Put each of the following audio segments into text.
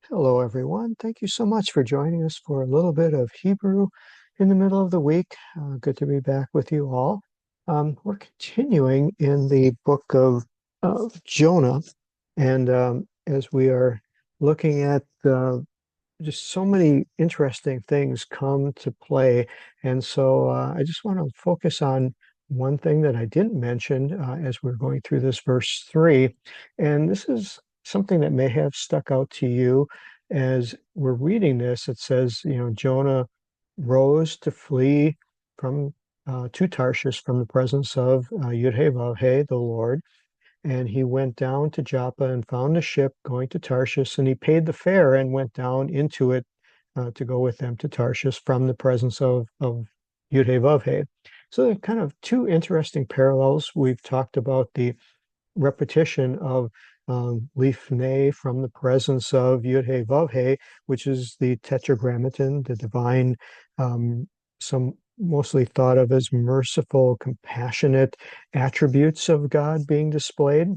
Hello, everyone. Thank you so much for joining us for a little bit of Hebrew in the middle of the week. Good to be back with you all. We're continuing in the book of Jonah, and as we are looking at just so many interesting things come to play. And so I just want to focus on one thing that I didn't mention as we're going through this verse 3. And this is something that may have stuck out to you as we're reading this. It says, Jonah rose to flee from to Tarshish from the presence of Yud-Heh-Vav-Heh, the Lord. And he went down to Joppa and found a ship going to Tarshish, and he paid the fare and went down into it to go with them to Tarshish from the presence of Yud-Heh-Vav-Heh. So there are kind of two interesting parallels. We've talked about the repetition of Lifnei from the presence of Yud-Heh-Vav-Heh, which is the Tetragrammaton, the divine, some mostly thought of as merciful, compassionate attributes of God being displayed.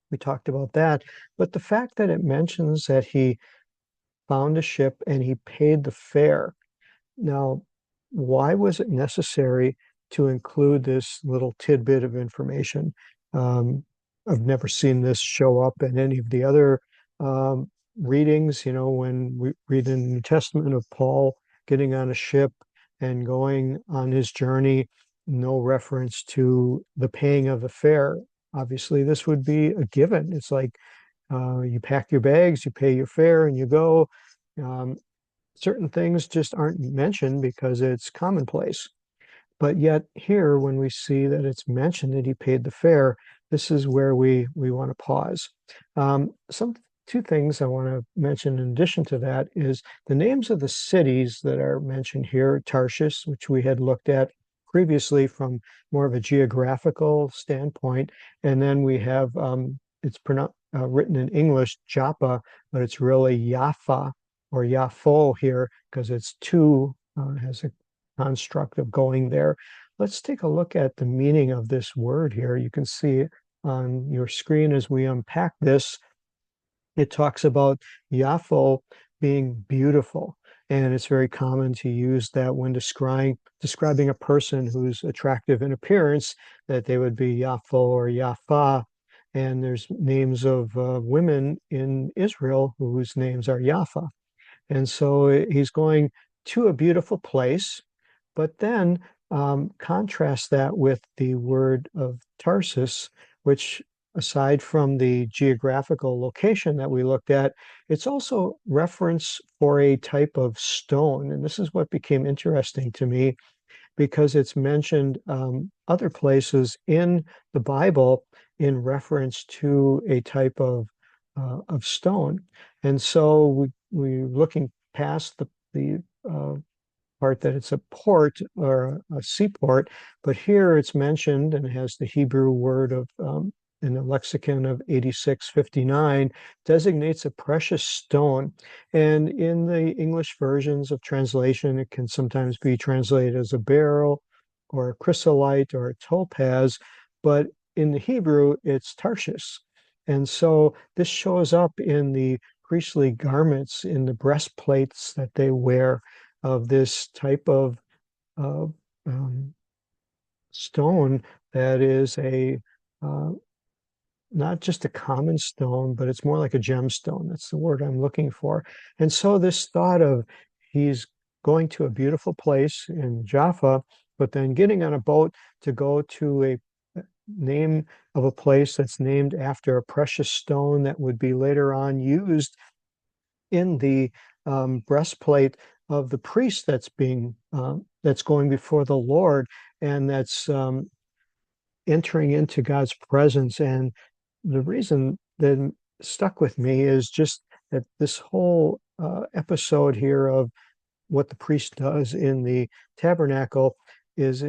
We talked about that. But the fact that it mentions that he found a ship and he paid the fare. Now, why was it necessary to include this little tidbit of information? Um, I've never seen this show up in any of the other readings. When we read in the New Testament of Paul getting on a ship and going on his journey, no reference to the paying of the fare. Obviously, this would be a given. It's like you pack your bags, you pay your fare, and you go. Um, Certain things just aren't mentioned because it's commonplace. But yet here, when we see that it's mentioned that he paid the fare, this is where we want to pause. Some two things I want to mention in addition to that is the names of the cities that are mentioned here, Tarshish, which we had looked at previously from more of a geographical standpoint, and then we have written in English Joppa, but it's really Jaffa or Yafo here because it's two, has a construct of going there. Let's take a look at the meaning of this word here. You can see it on your screen as we unpack this. It talks about Yafo being beautiful, and it's very common to use that when describing a person who's attractive in appearance, that they would be Yafo or Yafa. And there's names of women in Israel whose names are Yafa. And so he's going to a beautiful place, but then contrast that with the word of Tarsus, which, aside from the geographical location that we looked at, it's also reference for a type of stone. And this is what became interesting to me because it's mentioned other places in the Bible in reference to a type of stone. And so we're looking past the part that it's a port or a seaport, but here it's mentioned and has the Hebrew word of in the lexicon of 8659 designates a precious stone. And in the English versions of translation, it can sometimes be translated as a beryl or a chrysolite or a topaz, but in the Hebrew, it's Tarshish. And so this shows up in the priestly garments, in the breastplates that they wear of this type of uh, um, stone that is a uh, not just a common stone, but it's more like a gemstone. That's the word I'm looking for. And so this thought of he's going to a beautiful place in Jaffa, but then getting on a boat to go to a name of a place that's named after a precious stone that would be later on used in the breastplate of the priest that's going before the Lord, and that's entering into God's presence. And the reason that stuck with me is just that this whole episode here of what the priest does in the tabernacle is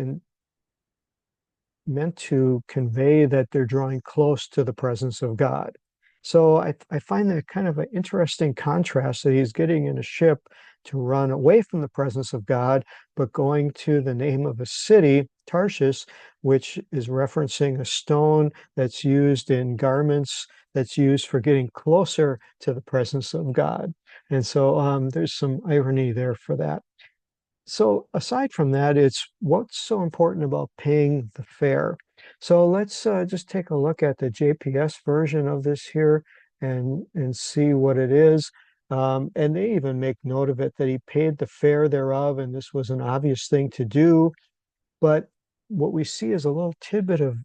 meant to convey that they're drawing close to the presence of God. So I find that kind of an interesting contrast that he's getting in a ship to run away from the presence of God, but going to the name of a city, Tarshish, which is referencing a stone that's used in garments that's used for getting closer to the presence of God. And so there's some irony there for that. So aside from that, it's what's so important about paying the fare. So let's just take a look at the JPS version of this here and see what it is. And they even make note of it that he paid the fare thereof, and this was an obvious thing to do. But what we see is a little tidbit of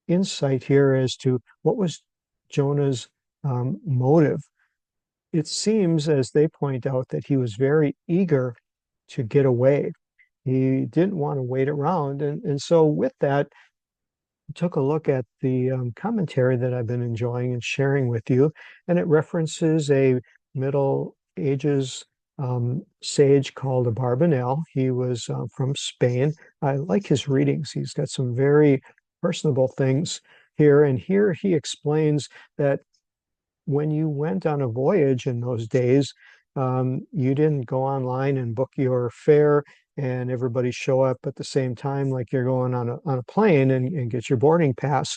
insight here as to what was Jonah's motive. It seems, as they point out, that he was very eager to get away. He didn't want to wait around. And so with that, I took a look at the commentary that I've been enjoying and sharing with you, and it references a Middle Ages sage called Abarbanel. He was from Spain. I like his readings. He's got some very personable things here. And here he explains that when you went on a voyage in those days, you didn't go online and book your fare and everybody show up at the same time like you're going on a plane and get your boarding pass.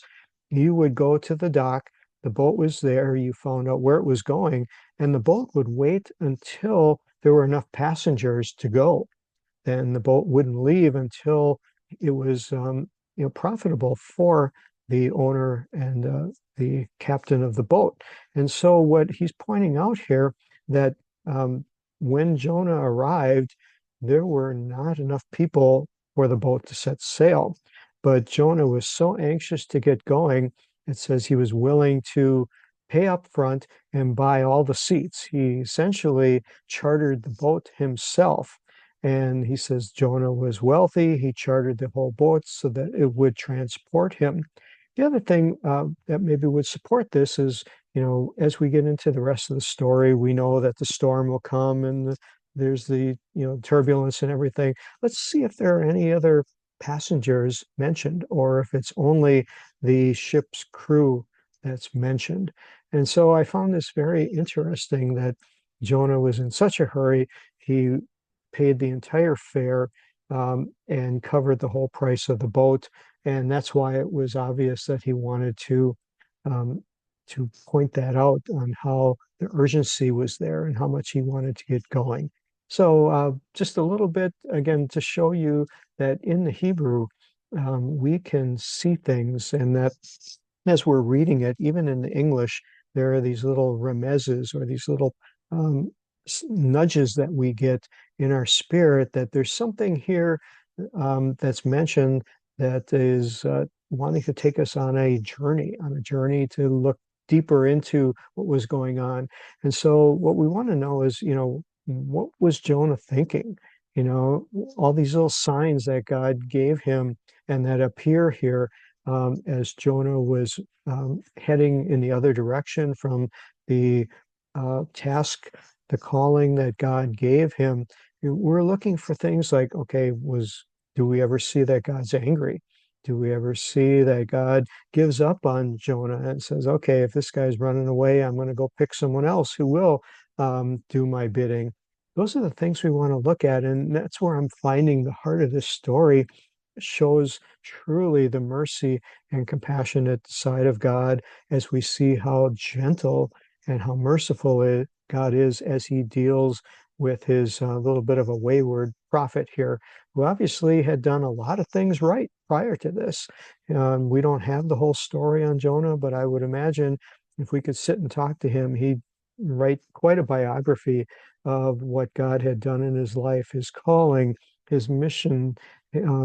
You would go to the dock, the boat was there, you found out where it was going, and the boat would wait until there were enough passengers to go. Then the boat wouldn't leave until it was profitable for the owner and the captain of the boat. And so what he's pointing out here that um, when Jonah arrived, there were not enough people for the boat to set sail. But Jonah was so anxious to get going, it says he was willing to pay up front and buy all the seats. He essentially chartered the boat himself. And he says Jonah was wealthy. He chartered the whole boat so that it would transport him. The other thing that maybe would support this is, as we get into the rest of the story, we know that the storm will come and there's the, turbulence and everything. Let's see if there are any other passengers mentioned or if it's only the ship's crew that's mentioned. And so I found this very interesting that Jonah was in such a hurry. He paid the entire fare and covered the whole price of the boat. And that's why it was obvious that he wanted um, to point that out on how the urgency was there and how much he wanted to get going. So just a little bit, again, to show you that in the Hebrew, we can see things and that as we're reading it, even in the English, there are these little remezes or these little um, nudges that we get in our spirit that there's something here that's mentioned that is wanting to take us on a journey to look deeper into what was going on. And so what we want to know is, what was Jonah thinking? All these little signs that God gave him and that appear here as Jonah was heading in the other direction from the task, the calling that God gave him. We're looking for things like, okay, do we ever see that God's angry? Do we ever see that God gives up on Jonah and says, okay, if this guy's running away, I'm going to go pick someone else who will do my bidding? Those are the things we want to look at. And that's where I'm finding the heart of this story shows truly the mercy and compassionate side of God as we see how gentle and how merciful God is as he deals with his little bit of a wayward prophet here, who obviously had done a lot of things right prior to this. We don't have the whole story on Jonah, but I would imagine if we could sit and talk to him, he'd write quite a biography of what God had done in his life, his calling, his mission,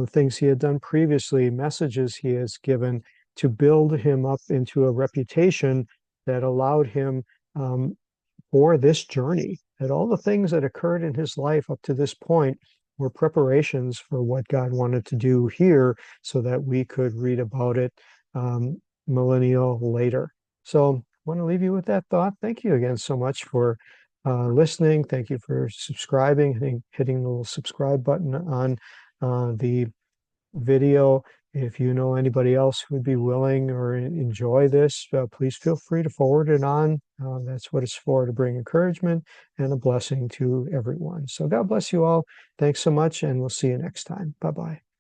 things he had done previously, messages he has given to build him up into a reputation that allowed him for this journey, that all the things that occurred in his life up to this point were preparations for what God wanted to do here so that we could read about it millennial later. So I want to leave you with that thought. Thank you again so much for listening. Thank you for subscribing, hitting the little subscribe button on the video. If you know anybody else who would be willing or enjoy this, please feel free to forward it on. That's what it's for, to bring encouragement and a blessing to everyone. So God bless you all. Thanks so much, and we'll see you next time. Bye-bye.